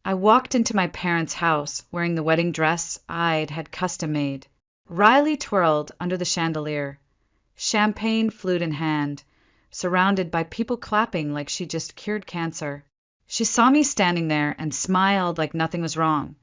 I walked into my parents' house wearing the wedding dress I'd had custom made. Riley twirled under the chandelier, champagne flute in hand, surrounded by people clapping like she just cured cancer. She saw me standing there and smiled like nothing was wrong,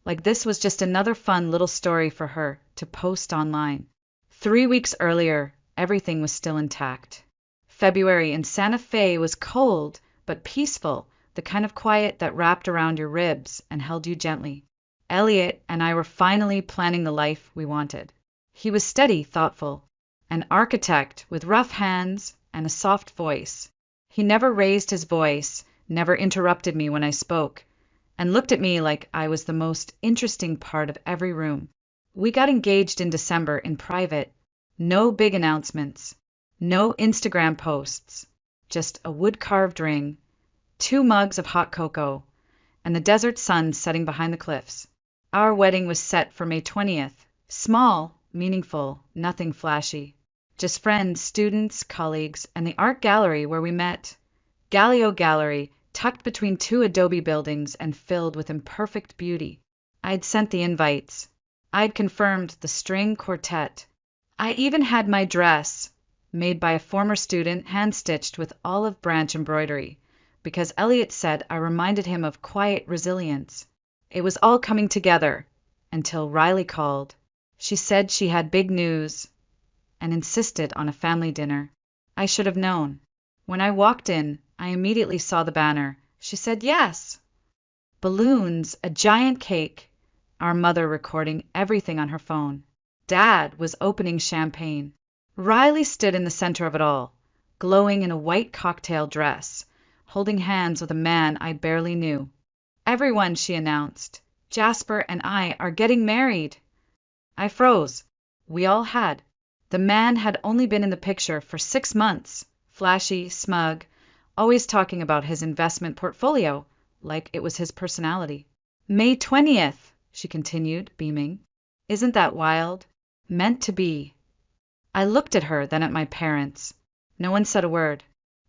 like this was just another fun little story for her to post online. 3 weeks earlier, everything was still intact. February in Santa Fe was cold, but peaceful, the kind of quiet that wrapped around your ribs and held you gently. Elliot and I were finally planning the life we wanted. He was steady, thoughtful, an architect with rough hands and a soft voice. He never raised his voice, never interrupted me when I spoke, and looked at me like I was the most interesting part of every room. We got engaged in December in private. No big announcements, no Instagram posts, just a wood-carved ring, 2 mugs of hot cocoa, and the desert sun setting behind the cliffs. Our wedding was set for May 20th. Small, meaningful, nothing flashy. Just friends, students, colleagues, and the art gallery where we met. Galileo Gallery, tucked between 2 adobe buildings and filled with imperfect beauty. I'd sent the invites. I'd confirmed the string quartet. I even had my dress, made by a former student, hand-stitched with olive branch embroidery, because Elliot said I reminded him of quiet resilience. It was all coming together, until Riley called. She said she had big news, and insisted on a family dinner. I should have known. When I walked in, I immediately saw the banner. She said yes. Balloons, a giant cake, our mother recording everything on her phone. Dad was opening champagne. Riley stood in the center of it all, glowing in a white cocktail dress, holding hands with a man I barely knew. Everyone, she announced, Jasper and I are getting married. I froze. We all had. The man had only been in the picture for 6 months, flashy, smug, always talking about his investment portfolio, like it was his personality. May 20th, she continued, beaming. Isn't that wild? Meant to be. I looked at her, then at my parents. No one said a word.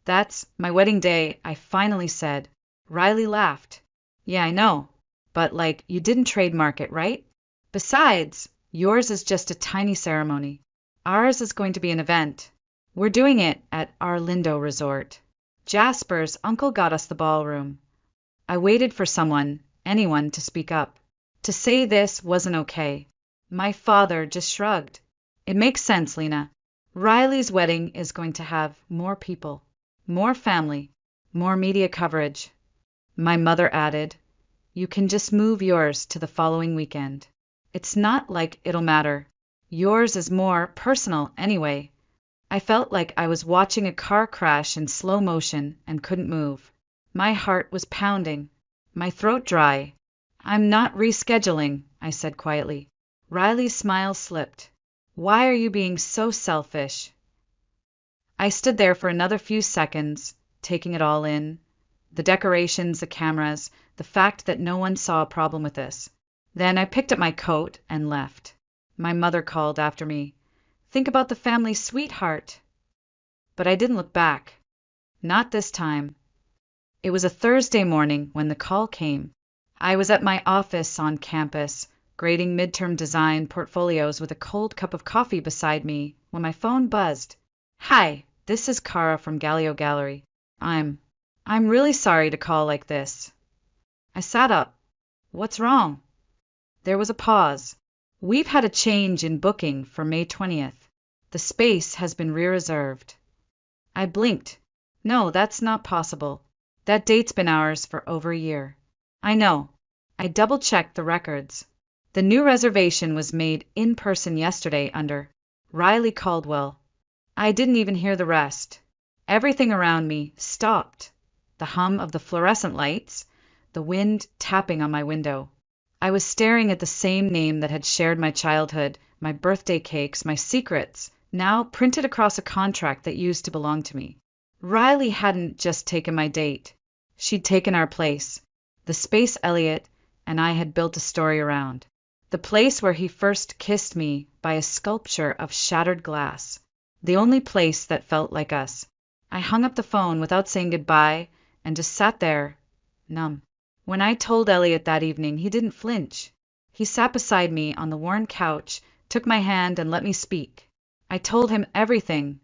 That's my wedding day, I finally said. Riley laughed. Yeah, I know. But, you didn't trademark it, right? Besides, yours is just a tiny ceremony. Ours is going to be an event. We're doing it at our Lindo resort. Jasper's uncle got us the ballroom. I waited for anyone to speak up. To say this wasn't okay. My father just shrugged. It makes sense, Lena. Riley's wedding is going to have more people, more family, more media coverage. My mother added, you can just move yours to the following weekend. It's not like it'll matter. Yours is more personal anyway. I felt like I was watching a car crash in slow motion and couldn't move. My heart was pounding, my throat dry. I'm not rescheduling, I said quietly. Riley's smile slipped. Why are you being so selfish? I stood there for another few seconds, taking it all in. The decorations, the cameras, the fact that no one saw a problem with this. Then I picked up my coat and left. My mother called after me. Think about the family, sweetheart. But I didn't look back. Not this time. It was a Thursday morning when the call came. I was at my office on campus, grading midterm design portfolios with a cold cup of coffee beside me when my phone buzzed. Hi, this is Kara from Galileo Gallery. I'm really sorry to call like this. I sat up. What's wrong? There was a pause. We've had a change in booking for May 20th. The space has been re-reserved. I blinked. No, that's not possible. That date's been ours for over a year. I know. I double-checked the records. The new reservation was made in person yesterday under Riley Caldwell. I didn't even hear the rest. Everything around me stopped. The hum of the fluorescent lights, the wind tapping on my window. I was staring at the same name that had shared my childhood, my birthday cakes, my secrets, now printed across a contract that used to belong to me. Riley hadn't just taken my date. She'd taken our place, the space Elliot and I had built a story around. The place where he first kissed me by a sculpture of shattered glass. The only place that felt like us. I hung up the phone without saying goodbye and just sat there, numb. When I told Elliot that evening, he didn't flinch. He sat beside me on the worn couch, took my hand, and let me speak. I told him everything.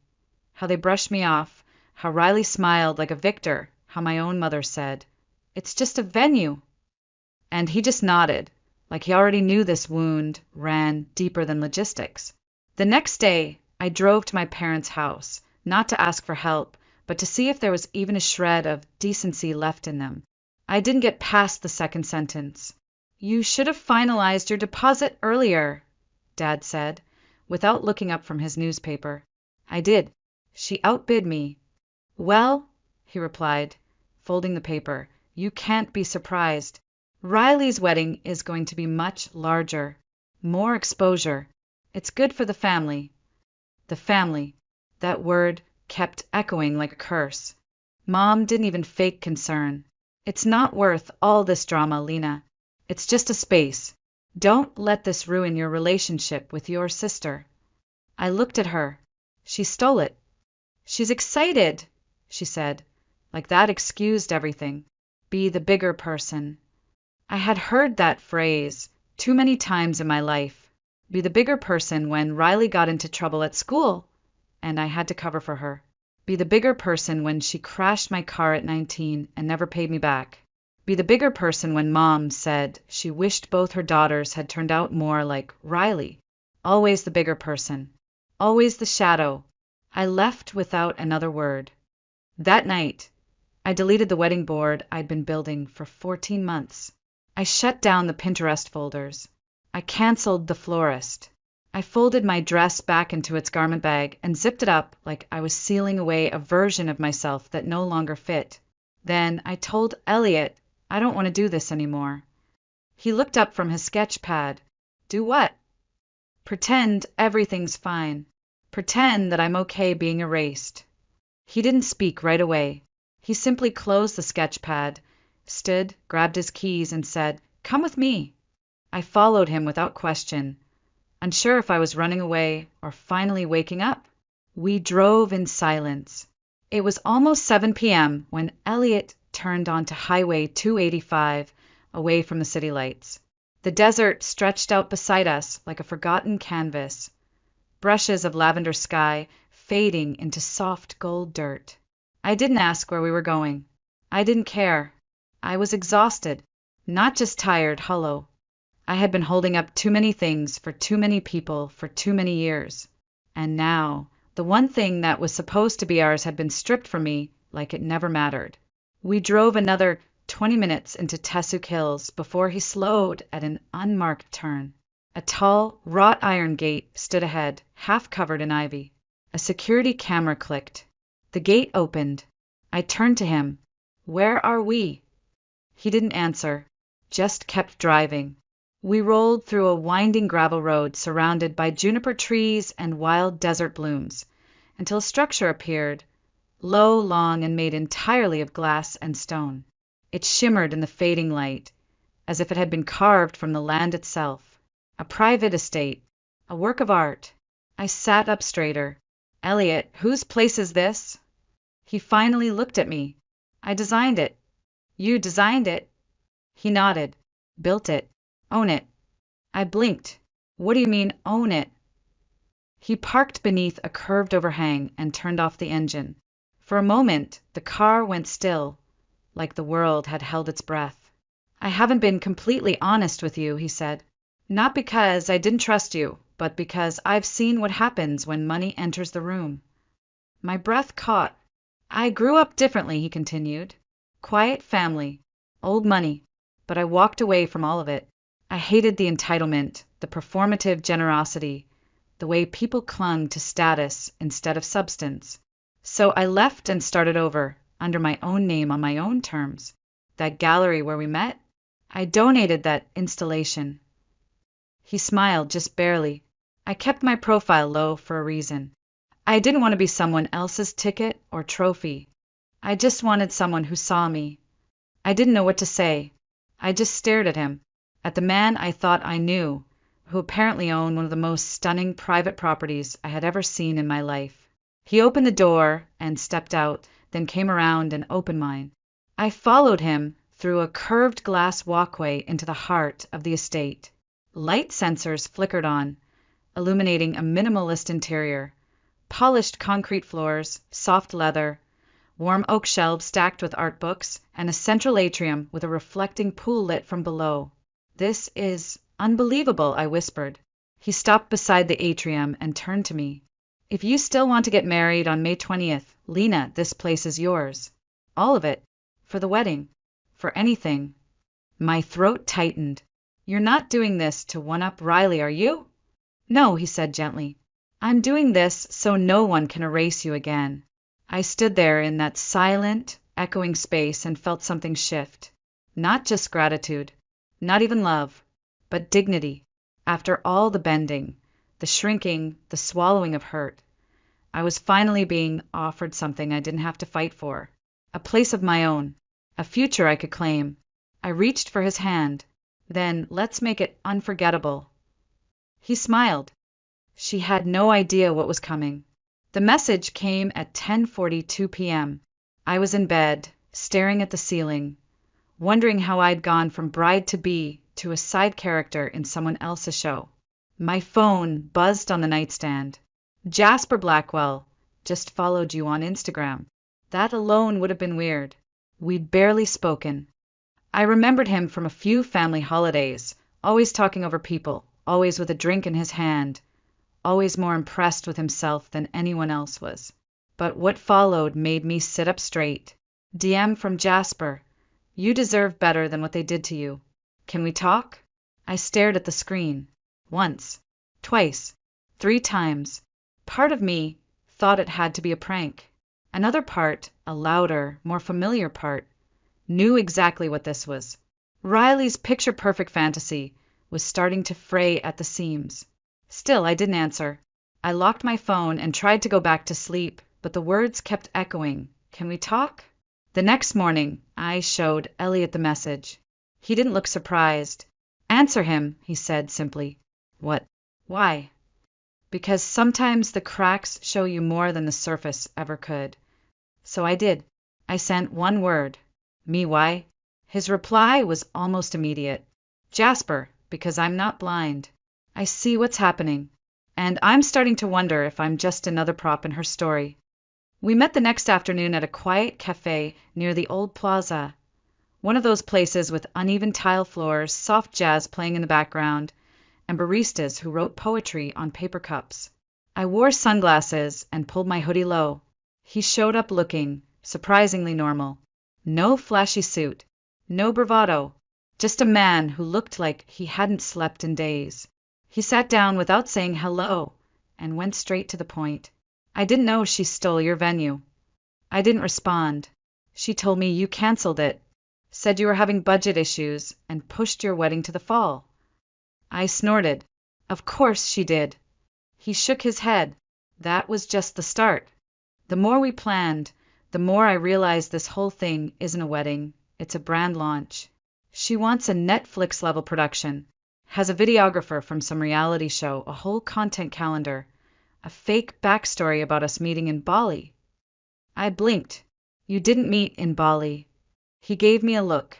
How they brushed me off, how Riley smiled like a victor, how my own mother said, "It's just a venue." And he just nodded, like he already knew this wound ran deeper than logistics. The next day, I drove to my parents' house, not to ask for help, but to see if there was even a shred of decency left in them. I didn't get past the second sentence. "You should have finalized your deposit earlier," Dad said, without looking up from his newspaper. I did. She outbid me. "Well," he replied, folding the paper, "you can't be surprised. Riley's wedding is going to be much larger. More exposure. It's good for the family." The family. That word kept echoing like a curse. Mom didn't even fake concern. "It's not worth all this drama, Lena. It's just a space. Don't let this ruin your relationship with your sister." I looked at her. She stole it. "She's excited," she said, like that excused everything. Be the bigger person. I had heard that phrase too many times in my life. Be the bigger person when Riley got into trouble at school, and I had to cover for her. Be the bigger person when she crashed my car at 19 and never paid me back. Be the bigger person when Mom said she wished both her daughters had turned out more like Riley. Always the bigger person. Always the shadow. I left without another word. That night, I deleted the wedding board I'd been building for 14 months. I shut down the Pinterest folders. I canceled the florist. I folded my dress back into its garment bag and zipped it up like I was sealing away a version of myself that no longer fit. Then I told Elliot I don't want to do this anymore. He looked up from his sketch pad. "Do what?" "Pretend everything's fine. Pretend that I'm okay being erased." He didn't speak right away. He simply closed the sketch pad, stood, grabbed his keys, and said, "Come with me." I followed him without question, unsure if I was running away or finally waking up. We drove in silence. It was almost 7 p.m. when Elliot turned onto Highway 285, away from the city lights. The desert stretched out beside us like a forgotten canvas, brushes of lavender sky fading into soft gold dirt. I didn't ask where we were going. I didn't care. I was exhausted, not just tired, hollow. I had been holding up too many things for too many people for too many years. And now, the one thing that was supposed to be ours had been stripped from me like it never mattered. We drove another 20 minutes into Tessuk Hills before he slowed at an unmarked turn. A tall, wrought iron gate stood ahead, half covered in ivy. A security camera clicked. The gate opened. I turned to him. "Where are we?" He didn't answer, just kept driving. We rolled through a winding gravel road surrounded by juniper trees and wild desert blooms, until a structure appeared, low, long, and made entirely of glass and stone. It shimmered in the fading light, as if it had been carved from the land itself. A private estate, a work of art. I sat up straighter. "Elliot, whose place is this?" He finally looked at me. "I designed it." "You designed it?" He nodded. "Built it. Own it." I blinked. "What do you mean, own it?" He parked beneath a curved overhang and turned off the engine. For a moment, the car went still, like the world had held its breath. "I haven't been completely honest with you," he said. "Not because I didn't trust you, but because I've seen what happens when money enters the room." My breath caught. "I grew up differently," he continued. "Quiet family, old money, but I walked away from all of it. I hated the entitlement, the performative generosity, the way people clung to status instead of substance. So I left and started over, under my own name on my own terms. That gallery where we met, I donated that installation." He smiled just barely. "I kept my profile low for a reason. I didn't want to be someone else's ticket or trophy. I just wanted someone who saw me." I didn't know what to say. I just stared at him, at the man I thought I knew, who apparently owned one of the most stunning private properties I had ever seen in my life. He opened the door and stepped out, then came around and opened mine. I followed him through a curved glass walkway into the heart of the estate. Light sensors flickered on, illuminating a minimalist interior. Polished concrete floors, soft leather, warm oak shelves stacked with art books, and a central atrium with a reflecting pool lit from below. "This is unbelievable," I whispered. He stopped beside the atrium and turned to me. "If you still want to get married on May 20th, Lena, this place is yours. All of it. For the wedding. For anything." My throat tightened. "You're not doing this to one-up Riley, are you?" "No," he said gently. "I'm doing this so no one can erase you again." I stood there in that silent, echoing space and felt something shift. Not just gratitude, not even love, but dignity. After all the bending, the shrinking, the swallowing of hurt, I was finally being offered something I didn't have to fight for. A place of my own, a future I could claim. I reached for his hand. "Then let's make it unforgettable." He smiled. She had no idea what was coming. The message came at 10:42 p.m. I was in bed, staring at the ceiling, wondering how I'd gone from bride-to-be to a side character in someone else's show. My phone buzzed on the nightstand. "Jasper Blackwell just followed you on Instagram." That alone would have been weird. We'd barely spoken. I remembered him from a few family holidays, always talking over people, always with a drink in his hand, always more impressed with himself than anyone else was. But what followed made me sit up straight. DM from Jasper. "You deserve better than what they did to you. Can we talk?" I stared at the screen. Once. Twice. 3 times. Part of me thought it had to be a prank. Another part, a louder, more familiar part, knew exactly what this was. Riley's picture-perfect fantasy was starting to fray at the seams. Still, I didn't answer. I locked my phone and tried to go back to sleep, but the words kept echoing. "Can we talk?" The next morning, I showed Elliot the message. He didn't look surprised. "Answer him," he said simply. "What? Why?" "Because sometimes the cracks show you more than the surface ever could." So I did. I sent one word. "Me why?" His reply was almost immediate. "Jasper, because I'm not blind. I see what's happening, and I'm starting to wonder if I'm just another prop in her story." We met the next afternoon at a quiet cafe near the old plaza, one of those places with uneven tile floors, soft jazz playing in the background, and baristas who wrote poetry on paper cups. I wore sunglasses and pulled my hoodie low. He showed up looking surprisingly normal. No flashy suit, no bravado, just a man who looked like he hadn't slept in days. He sat down without saying hello and went straight to the point. "I didn't know she stole your venue." I didn't respond. "She told me you canceled it, said you were having budget issues, and pushed your wedding to the fall." I snorted. "Of course she did." He shook his head. "That was just the start. The more we planned, the more I realized this whole thing isn't a wedding, it's a brand launch. She wants a Netflix-level production, has a videographer from some reality show, a whole content calendar, a fake backstory about us meeting in Bali." I blinked. "You didn't meet in Bali." He gave me a look.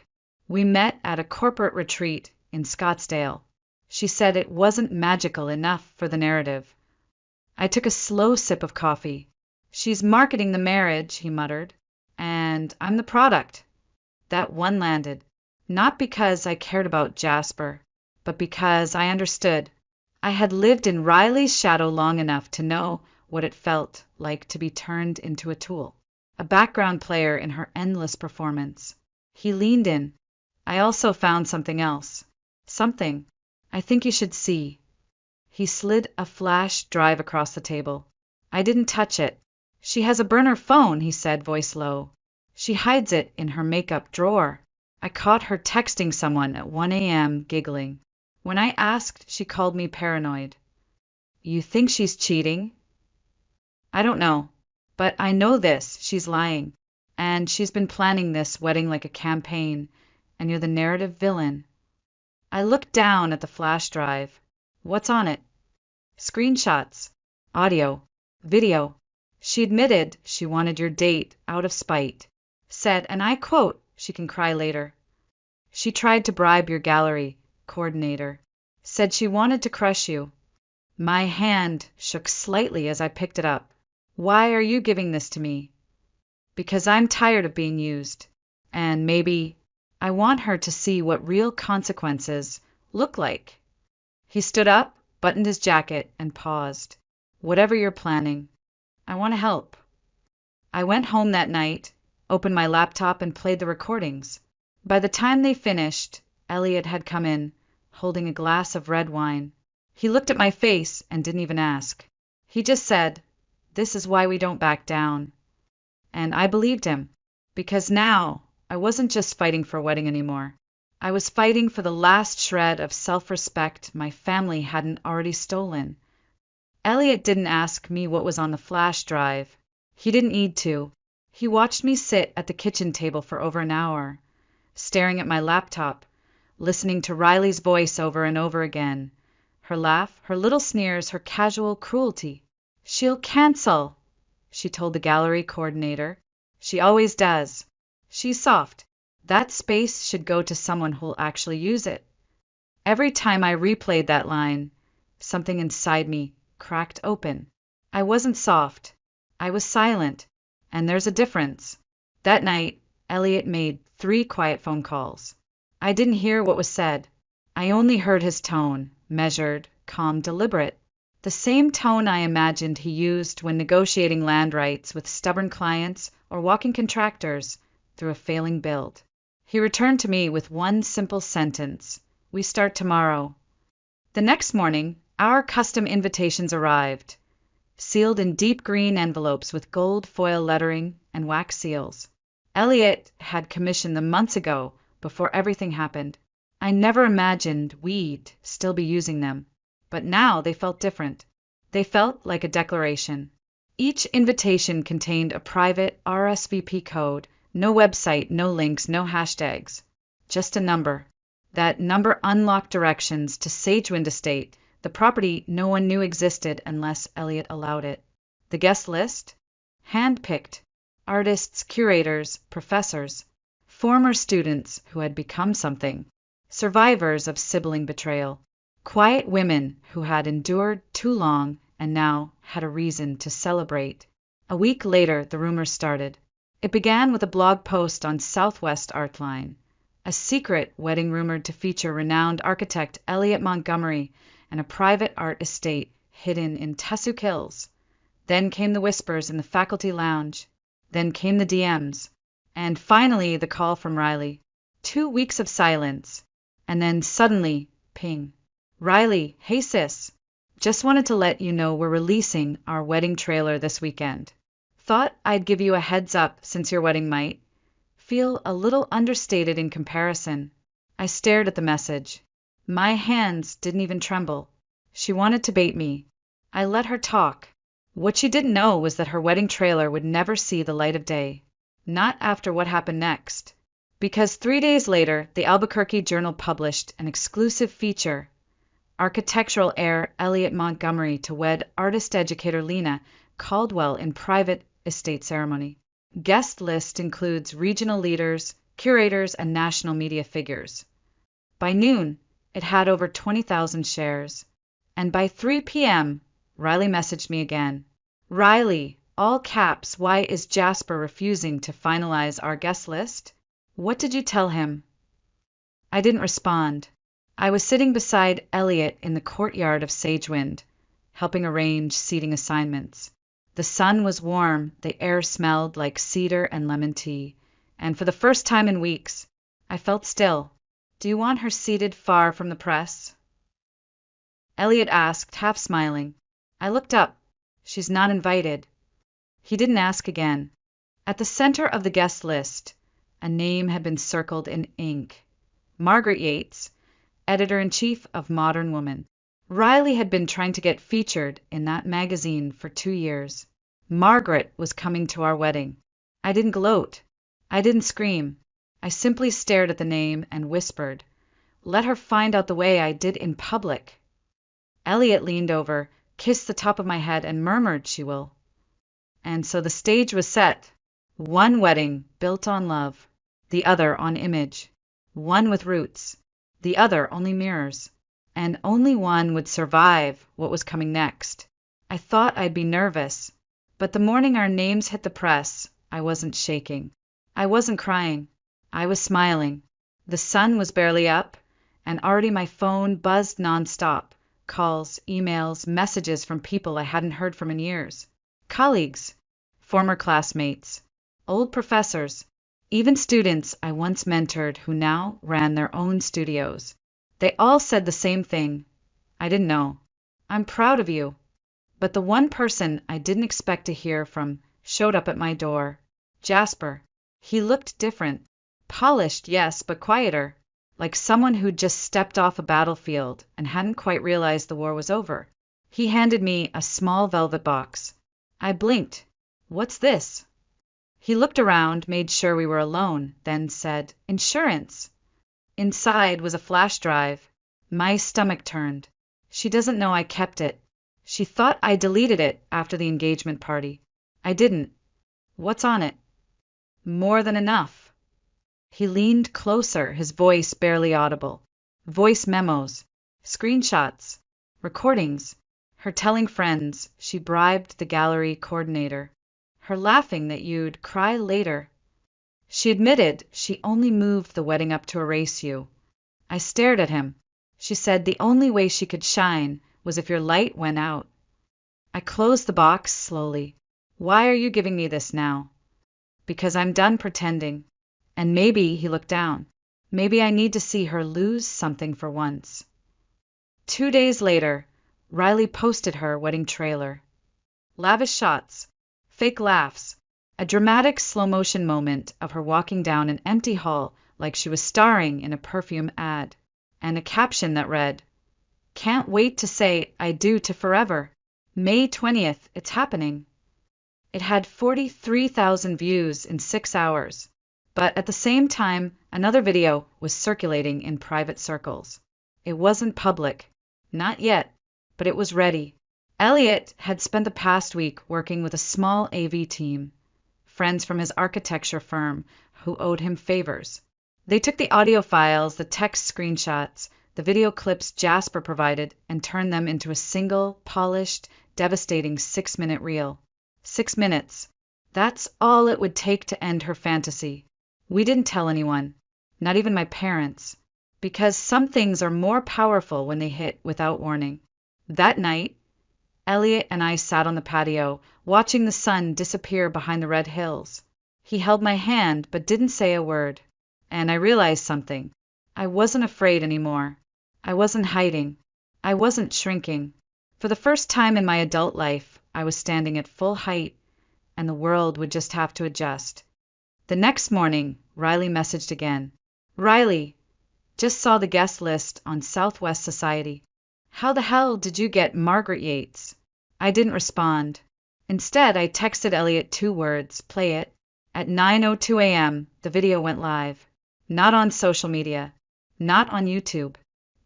"We met at a corporate retreat in Scottsdale." She said it wasn't magical enough for the narrative. I took a slow sip of coffee. "She's marketing the marriage," he muttered, "and I'm the product." That one landed. Not because I cared about Jasper, but because I understood. I had lived in Riley's shadow long enough to know what it felt like to be turned into a tool, a background player in her endless performance. He leaned in. "I also found something else. Something I think you should see." He slid a flash drive across the table. I didn't touch it. "She has a burner phone," he said, voice low. "She hides it in her makeup drawer. I caught her texting someone at 1 a.m. giggling. When I asked, she called me paranoid." "You think she's cheating?" "I don't know. But I know this, she's lying. And she's been planning this wedding like a campaign, and you're the narrative villain." I looked down at the flash drive. "What's on it?" "Screenshots. Audio. Video. She admitted she wanted your date out of spite. Said, and I quote, she can cry later. She tried to bribe your gallery coordinator. Said she wanted to crush you. My hand shook slightly as I picked it up. Why are you giving this to me? Because I'm tired of being used. And maybe I want her to see what real consequences look like. He stood up, buttoned his jacket, and paused. Whatever you're planning, I want to help. I went home that night, opened my laptop, and played the recordings. By the time they finished, Elliot had come in, holding a glass of red wine. He looked at my face and didn't even ask. He just said, "This is why we don't back down." And I believed him, because now I wasn't just fighting for a wedding anymore. I was fighting for the last shred of self-respect my family hadn't already stolen. Elliot didn't ask me what was on the flash drive. He didn't need to. He watched me sit at the kitchen table for over an hour, staring at my laptop, listening to Riley's voice over and over again. Her laugh, her little sneers, her casual cruelty. "She'll cancel," she told the gallery coordinator. "She always does. She's soft. That space should go to someone who'll actually use it." Every time I replayed that line, something inside me cracked open. I wasn't soft. I was silent. And there's a difference. That night, Elliot made 3 quiet phone calls. I didn't hear what was said. I only heard his tone, measured, calm, deliberate. The same tone I imagined he used when negotiating land rights with stubborn clients or walking contractors through a failing build. He returned to me with one simple sentence: "We start tomorrow." The next morning, our custom invitations arrived, sealed in deep green envelopes with gold foil lettering and wax seals. Elliot had commissioned them months ago, before everything happened. I never imagined we'd still be using them, but now they felt different. They felt like a declaration. Each invitation contained a private RSVP code, no website, no links, no hashtags, just a number. That number unlocked directions to Sagewind Estate, the property no one knew existed unless Elliot allowed it. The guest list? Hand-picked. Artists, curators, professors, former students who had become something, survivors of sibling betrayal, quiet women who had endured too long and now had a reason to celebrate. A week later, the rumors started. It began with a blog post on Southwest Artline, a secret wedding rumored to feature renowned architect Elliot Montgomery and a private art estate hidden in Tussock Hills. Then came the whispers in the faculty lounge. Then came the DMs. And finally, the call from Riley. 2 weeks of silence. And then suddenly, ping. "Riley, hey sis. Just wanted to let you know we're releasing our wedding trailer this weekend. Thought I'd give you a heads up since your wedding might feel a little understated in comparison." I stared at the message. My hands didn't even tremble. She wanted to bait me. I let her talk. What she didn't know was that her wedding trailer would never see the light of day. Not after what happened next. Because 3 days later, the Albuquerque Journal published an exclusive feature. Architectural heir Elliot Montgomery to wed artist educator Lena Caldwell in private estate ceremony. Guest list includes regional leaders, curators, and national media figures. By noon, it had over 20,000 shares. And by 3 p.m., Riley messaged me again. "Riley, all caps, why is Jasper refusing to finalize our guest list? What did you tell him?" I didn't respond. I was sitting beside Elliot in the courtyard of Sagewind, helping arrange seating assignments. The sun was warm, the air smelled like cedar and lemon tea, and for the first time in weeks, I felt still. "Do you want her seated far from the press?" Elliot asked, half smiling. I looked up. "She's not invited." He didn't ask again. At the center of the guest list, a name had been circled in ink. Margaret Yates, editor-in-chief of Modern Woman. Riley had been trying to get featured in that magazine for 2 years. Margaret was coming to our wedding. I didn't gloat. I didn't scream. I simply stared at the name and whispered, "Let her find out the way I did in public." Elliot leaned over, kissed the top of my head, and murmured, "She will." And so the stage was set. One wedding built on love, the other on image. one with roots, the other only mirrors, and only one would survive what was coming next. I thought I'd be nervous, but the morning our names hit the press, I wasn't shaking. I wasn't crying. I was smiling. The sun was barely up, and already my phone buzzed nonstop. Calls, emails, messages from people I hadn't heard from in years. Colleagues, former classmates, old professors, even students I once mentored who now ran their own studios. They all said the same thing. I didn't know. I'm proud of you. But the one person I didn't expect to hear from showed up at my door. Jasper. He looked different. Polished, yes, but quieter. Like someone who'd just stepped off a battlefield and hadn't quite realized the war was over. He handed me a small velvet box. I blinked. What's this? He looked around, made sure we were alone, then said, Insurance. Inside was a flash drive. My stomach turned. She doesn't know I kept it. She thought I deleted it after the engagement party. I didn't. What's on it? More than enough. He leaned closer, his voice barely audible. Voice memos, screenshots, recordings, her telling friends she bribed the gallery coordinator, her laughing that you'd cry later. She admitted she only moved the wedding up to erase you. I stared at him. She said the only way she could shine was if your light went out. I closed the box slowly. Why are you giving me this now? Because I'm done pretending. And maybe, he looked down, maybe I need to see her lose something for once. 2 days later, Riley posted her wedding trailer. Lavish shots, fake laughs, a dramatic slow-motion moment of her walking down an empty hall like she was starring in a perfume ad, and a caption that read, Can't wait to say I do to forever. May 20th, it's happening. It had 43,000 views in 6 hours. But at the same time, another video was circulating in private circles. It wasn't public. Not yet, but it was ready. Elliot had spent the past week working with a small AV team, friends from his architecture firm who owed him favors. They took the audio files, the text screenshots, the video clips Jasper provided, and turned them into a single, polished, devastating 6-minute reel. 6 minutes. That's all it would take to end her fantasy. We didn't tell anyone, not even my parents, because some things are more powerful when they hit without warning. That night, Elliot and I sat on the patio, watching the sun disappear behind the red hills. He held my hand but didn't say a word. And I realized something. I wasn't afraid anymore. I wasn't hiding. I wasn't shrinking. For the first time in my adult life, I was standing at full height, and the world would just have to adjust. The next morning, Riley messaged again. Riley, just saw the guest list on Southwest Society. How the hell did you get Margaret Yates? I didn't respond. Instead, I texted Elliot 2 words, play it. At 9:02 a.m., the video went live. Not on social media, not on YouTube,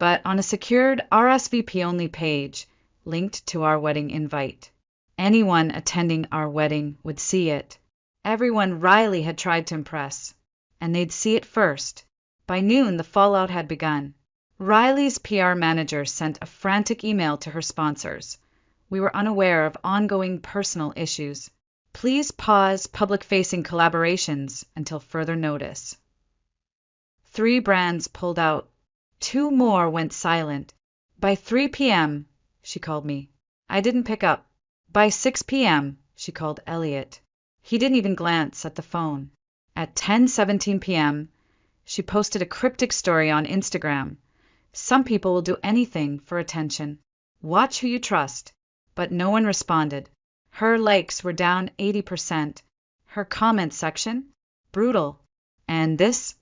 but on a secured RSVP-only page linked to our wedding invite. Anyone attending our wedding would see it. Everyone Riley had tried to impress, and they'd see it first. By noon, the fallout had begun. Riley's PR manager sent a frantic email to her sponsors. We were unaware of ongoing personal issues. Please pause public-facing collaborations until further notice. 3 brands pulled out. 2 more went silent. By 3 p.m., she called me. I didn't pick up. By 6 p.m., she called Elliot. He didn't even glance at the phone. At 10:17 p.m., she posted a cryptic story on Instagram. Some people will do anything for attention. Watch who you trust. But no one responded. Her likes were down 80%. Her comment section? Brutal. And this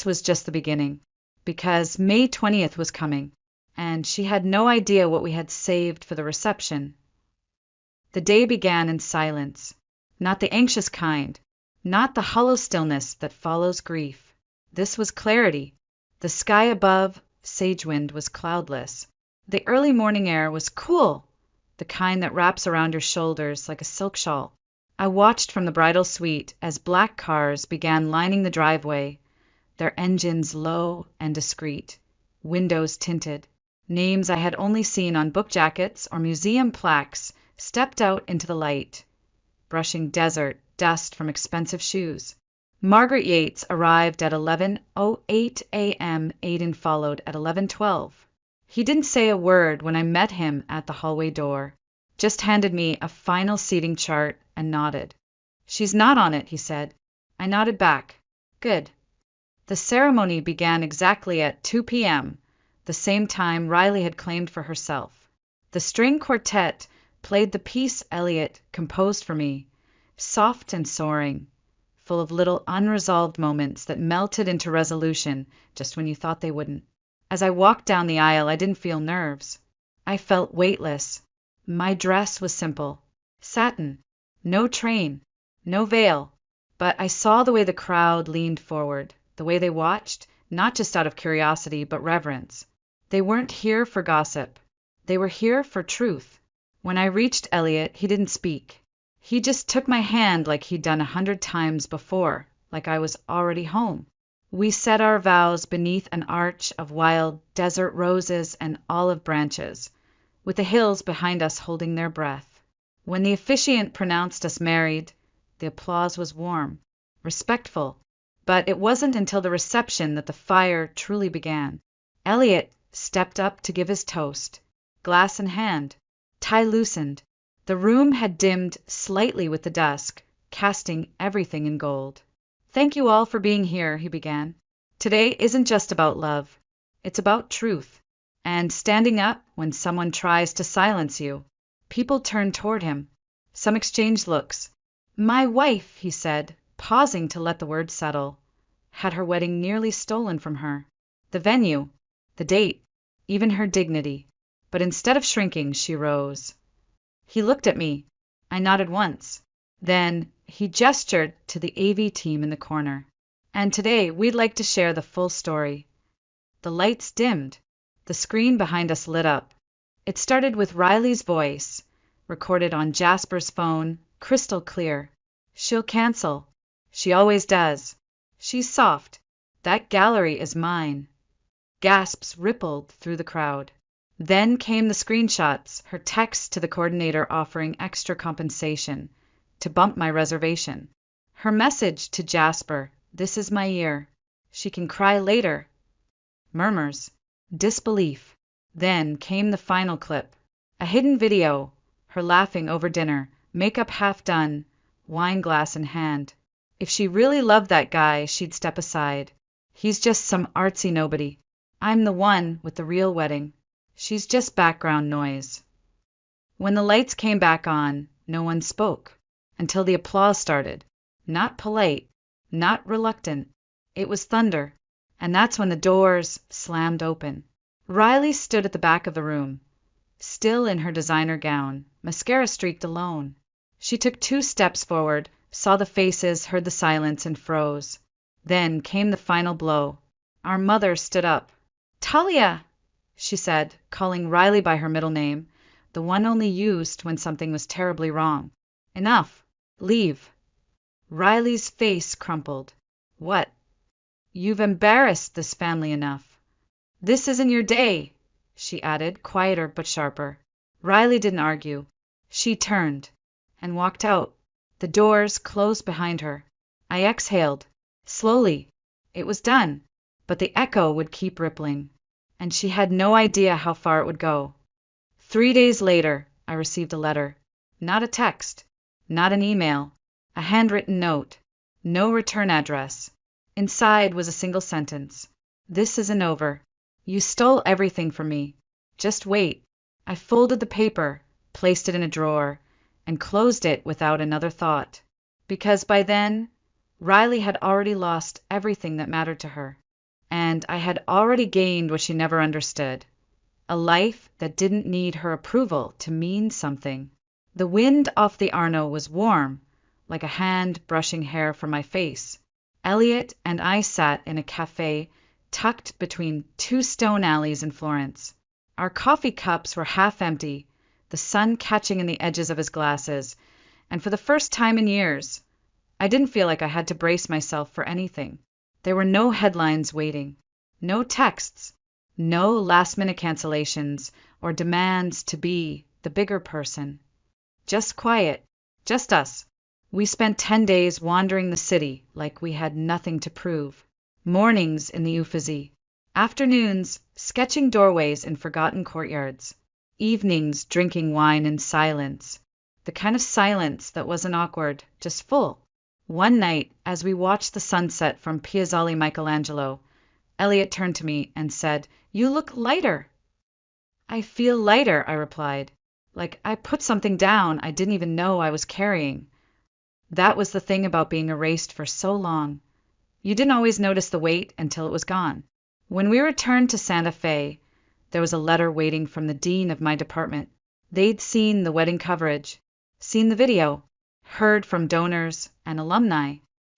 was just the beginning. Because May 20th was coming, and she had no idea what we had saved for the reception. The day began in silence. Not the anxious kind, not the hollow stillness that follows grief. This was clarity. The sky above Sagewind was cloudless. The early morning air was cool, the kind that wraps around your shoulders like a silk shawl. I watched from the bridal suite as black cars began lining the driveway, their engines low and discreet, windows tinted. Names I had only seen on book jackets or museum plaques stepped out into the light, brushing desert dust from expensive shoes. Margaret Yates arrived at 11:08 a.m. Aidan followed at 11:12. He didn't say a word when I met him at the hallway door, just handed me a final seating chart and nodded. "She's not on it," he said. I nodded back. "Good." The ceremony began exactly at 2 p.m., the same time Riley had claimed for herself. The string quartet played the piece Elliot composed for me, soft and soaring, full of little unresolved moments that melted into resolution just when you thought they wouldn't. As I walked down the aisle, I didn't feel nerves. I felt weightless. My dress was simple. Satin. No train. No veil. But I saw the way the crowd leaned forward, the way they watched, not just out of curiosity, but reverence. They weren't here for gossip. They were here for truth. When I reached Elliot, he didn't speak. He just took my hand like he'd done 100 times before, like I was already home. We said our vows beneath an arch of wild desert roses and olive branches, with the hills behind us holding their breath. When the officiant pronounced us married, the applause was warm, respectful, but it wasn't until the reception that the fire truly began. Elliot stepped up to give his toast, glass in hand. Tie loosened. The room had dimmed slightly with the dusk, casting everything in gold. "Thank you all for being here," he began. "Today isn't just about love. It's about truth, and standing up when someone tries to silence you." People turned toward him. Some exchanged looks. "My wife," he said, pausing to let the words settle, "had her wedding nearly stolen from her. The venue, the date, even her dignity. But instead of shrinking, she rose." He looked at me. I nodded once. Then he gestured to the AV team in the corner. "And today we'd like to share the full story." The lights dimmed. The screen behind us lit up. It started with Riley's voice, recorded on Jasper's phone, crystal clear. "She'll cancel. She always does. She's soft. That gallery is mine." Gasps rippled through the crowd. Then came the screenshots, her text to the coordinator offering extra compensation to bump my reservation. Her message to Jasper, "This is my year. She can cry later." Murmurs. Disbelief. Then came the final clip. A hidden video, her laughing over dinner, makeup half done, wine glass in hand. If she really loved that guy, she'd step aside. He's just some artsy nobody. I'm the one with the real wedding. She's just background noise. When the lights came back on, no one spoke, until the applause started. Not polite, not reluctant. It was thunder, and that's when the doors slammed open. Riley stood at the back of the room, still in her designer gown, mascara streaked alone. She took 2 steps forward, saw the faces, heard the silence, and froze. Then came the final blow. Our mother stood up. "Talia!" she said, calling Riley by her middle name, the one only used when something was terribly wrong. "Enough. Leave." Riley's face crumpled. "What?" "You've embarrassed this family enough." "This isn't your day," she added, quieter but sharper. Riley didn't argue. She turned and walked out. The doors closed behind her. I exhaled. Slowly. It was done, but the echo would keep rippling, and she had no idea how far it would go. 3 days later, I received a letter. Not a text, not an email, a handwritten note, no return address. Inside was a single sentence. "This isn't over. You stole everything from me. Just wait." I folded the paper, placed it in a drawer, and closed it without another thought. Because by then, Riley had already lost everything that mattered to her. And I had already gained what she never understood. A life that didn't need her approval to mean something. The wind off the Arno was warm, like a hand brushing hair from my face. Elliot and I sat in a cafe tucked between 2 stone alleys in Florence. Our coffee cups were half empty, the sun catching in the edges of his glasses, and for the first time in years, I didn't feel like I had to brace myself for anything. There were no headlines waiting, no texts, no last-minute cancellations or demands to be the bigger person. Just quiet, just us. We spent 10 days wandering the city like we had nothing to prove. Mornings in the Uffizi, afternoons sketching doorways in forgotten courtyards, evenings drinking wine in silence, the kind of silence that wasn't awkward, just full. One night, as we watched the sunset from Piazzale Michelangelo, Elliot turned to me and said, "You look lighter." "I feel lighter," I replied, like I put something down I didn't even know I was carrying. That was the thing about being erased for so long. You didn't always notice the weight until it was gone. When we returned to Santa Fe, there was a letter waiting from the dean of my department. They'd seen the wedding coverage, seen the video, heard from donors and alumni.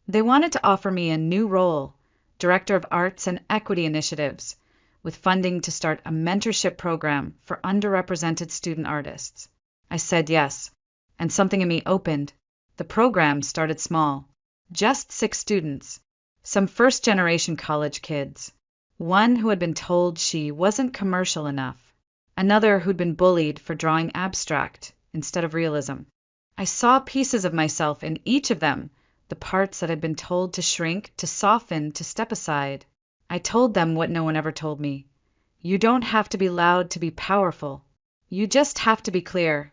They wanted to offer me a new role, Director of Arts and Equity Initiatives, with funding to start a mentorship program for underrepresented student artists. I said yes, and something in me opened. The program started small, just 6 students, some first-generation college kids, one who had been told she wasn't commercial enough, another who'd been bullied for drawing abstract instead of realism. I saw pieces of myself in each of them, the parts that had been told to shrink, to soften, to step aside. I told them what no one ever told me. You don't have to be loud to be powerful. You just have to be clear.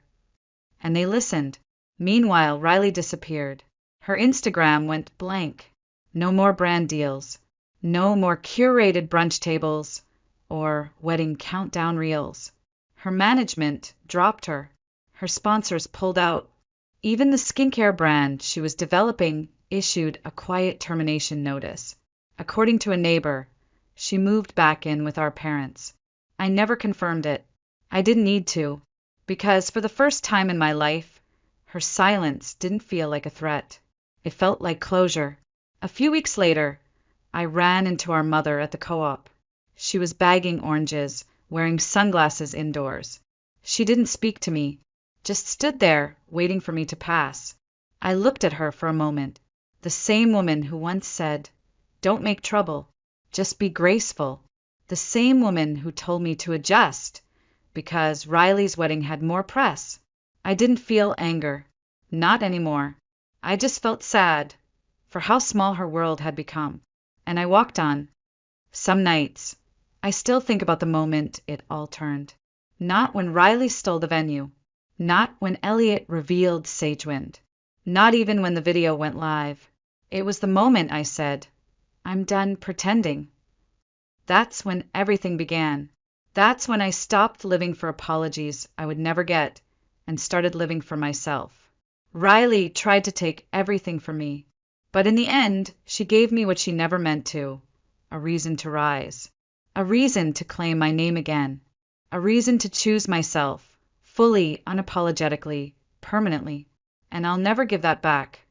And they listened. Meanwhile, Riley disappeared. Her Instagram went blank. No more brand deals. No more curated brunch tables or wedding countdown reels. Her management dropped her. Her sponsors pulled out. Even the skincare brand she was developing issued a quiet termination notice. According to a neighbor, she moved back in with our parents. I never confirmed it. I didn't need to, because for the first time in my life, her silence didn't feel like a threat. It felt like closure. A few weeks later, I ran into our mother at the co-op. She was bagging oranges, wearing sunglasses indoors. She didn't speak to me, just stood there, waiting for me to pass. I looked at her for a moment. The same woman who once said, "Don't make trouble, just be graceful." The same woman who told me to adjust, because Riley's wedding had more press. I didn't feel anger. Not anymore. I just felt sad for how small her world had become. And I walked on. Some nights, I still think about the moment it all turned. Not when Riley stole the venue. Not when Elliot revealed Sagewind. Not even when the video went live. It was the moment I said, "I'm done pretending." That's when everything began. That's when I stopped living for apologies I would never get and started living for myself. Riley tried to take everything from me, but in the end, she gave me what she never meant to, a reason to rise, a reason to claim my name again, a reason to choose myself, fully, unapologetically, permanently, and I'll never give that back.